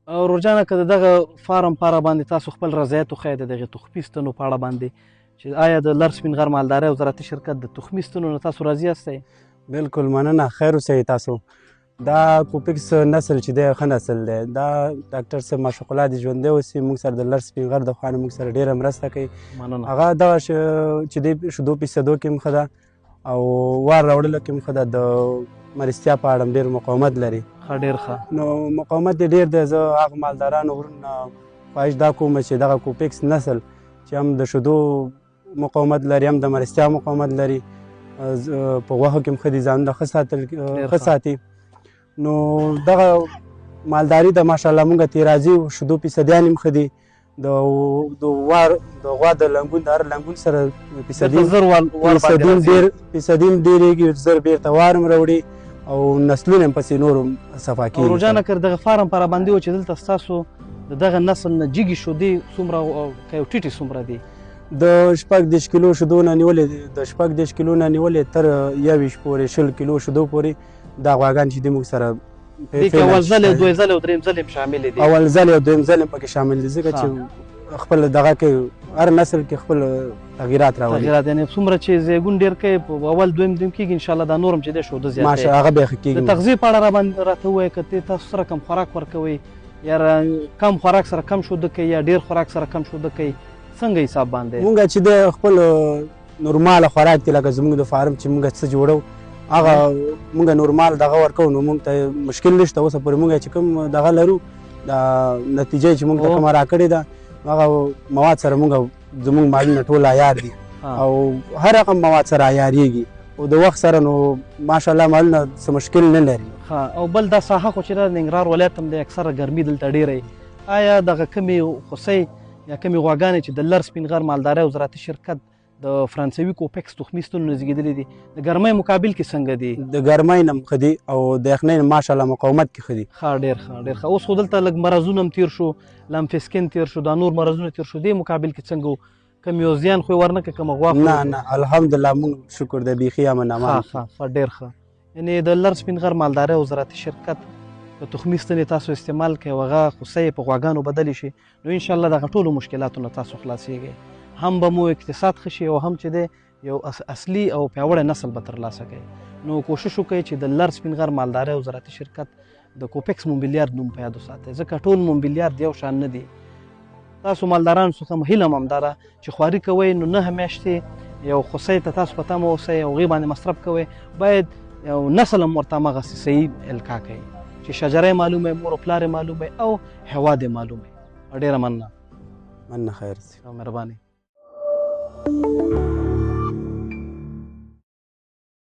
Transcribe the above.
ورور جانه که د دغه فارم په اړه باندې تاسو خپل رضایت وښیه د دغې تخمي ستنو په اړه باندې چې آیا د لر سپین غر مالدارۍ او زراعتي شرکت د تخمي ستنو نه تاسو راضي یاستئ؟ بالکل مننه، خیر اوسئ تاسو. دا کوپکس نسل چې دی ښه نسل دی. دا ډاکټر صاحب ماشاء الله دې ژوندی اوسي، موږ سره د لر سپین غر د خوا نه موږ سره ډېره مرسته کوي. مننه. هغه دغه چې دی شیدو پیسدو کې هم ښه ده او وار راوړلو کې هم ښه ده. د مرستیا په اړه هم ډېر مقاومت لري. ښه، ډېر ښه. نو مقاومت یې ډېر دی. زه هغه مالدارانو ورونه خواهش دا کوم چې دغه کوپکس نسل چې هم د شیدو مقاومت لري هم د مرستیا مقاومت لري، په غوښو کې هم ښه دي، ځانونه ښه ساتي. نو دغه مالداري د ماشاءالله موږ ترې راضي یو. شیدو پیسدیان هم ښه دي. د غوا د لنګون د هر لنګون سره پیسدین ډېرېږي، زر بیرته وار هم راوړي او نسلونه هم پسې نور صفا کېږي. ورور جانه که دغه فارم په راباندې و چې دلته ستاسو د دغه نسل نه جګې شیدې څومره که یو ټیټې څومره دي؟ د 14 کیلو شیدو نه نیولې دي، د 14 کیلو نه نیولې تر 21 پورې 20 کیلو شیدو پورې دا غواګان چې دي موږ سره دې کې اول ځل یو دویم ځل او دریم ځل هم شامل دي. اول ځل او دویم ځل هم پکې شامل دي، ځکه چې خپل دغه کې هر نسل کې خپل تغییرات راولي. تغییرات یعنې څومره چې زیږون ډېر کوي په اول دویم کېږي، انشاءالله دا نور هم چې دی شوده زیات ماشاء هغه بیا ښه کېږي. د تغذیې په اړه راباندې راته ووایه که تاسو سره کم خوراک ورکوئ یا کم خوراک سره کم شوده کوي یا ډېر خوراک سره کم شوده کوي، څنګه حساب باندې؟ مونږ چې د خپل نورماله خوراک دی، لکه زموږ د فارم چې مونږ څه جوړو هغه مونږ نورمال دغه ورکوو، نو مونږ ته مشکل نشته. اوسه پورې مونږ چې کوم دغه لرو د نتیجه چې مونږ ته کومه راکړې ده هغه مواد سره مونږ زموږ مالونه ټول عیار دي او هر رقم مواد سره عیارېږي او د وخت سره نو ماشاءالله مالونه څه مشکل نه لري. او بل دا ساحه خو چې د ننګرهار ولایت هم د اکثره ګرمي دلته ډېره آیا دغه کمې خوسۍ یا کمې غواګانې چې د لر سپین غر مالدارۍ او زراعتي شرکت د فرانسوي کوپکس تخمي ستنو نه زیږېدلي دي د ګرمۍ مقابل کې څنګه دي؟ د ګرمۍ نه هم ښه دي او د یخنۍ نه ماشاءالله مقاومت کې ښه دي. ښه، ډېر ښه، ډېر ښه. اوس خو دلته لږ مرضونه هم تېر شو، لمفسکن تېر شو، دا نور مرضونه تېر شو، دې مقابل کې څنګه و؟ کم یو زیان خو یې ورنه کړه کومه غوا؟ نه الحمدلله مونږ شکر دی بیخي امن امان. ښه، ډېر ښه. یعنې د لر سپین غر مالدارۍ او زراعتي شرکت د تخمي ستنې تاسو استعمال کوئ او هغه خوسۍ په غواګانو بدلې شي، نو انشاءالله دغه ټولو مشکلاتو نه تاسو خلاصېږئ، هم به مو اقتصاد ښه شي او هم چې دی یو اصلي او پیاوړی نسل به ترلاسه کوئ. نو کوشش وکړئ چې د لر سپین غر مالدارۍ او زراعتي شرکت د کوپکس مومبلیارد نوم په یاد وساتئ، ځکه ټول مومبلیارد یو شان نه دي. تاسو مالدارانو څخه هیله هم همدا ده چې خواري کوئ نو 9 میاشتې یو خوسۍ ته تاسو په تمه اوسئ او هغې باندې مصرف کوئ، باید یو نسل هم ورته هماغسې صحیح القا کوئ چې شجره یې معلومه مور و پلار یې معلومه او هېواد یې معلومه. ډېره مننه. مننه، خیر. مهرباني.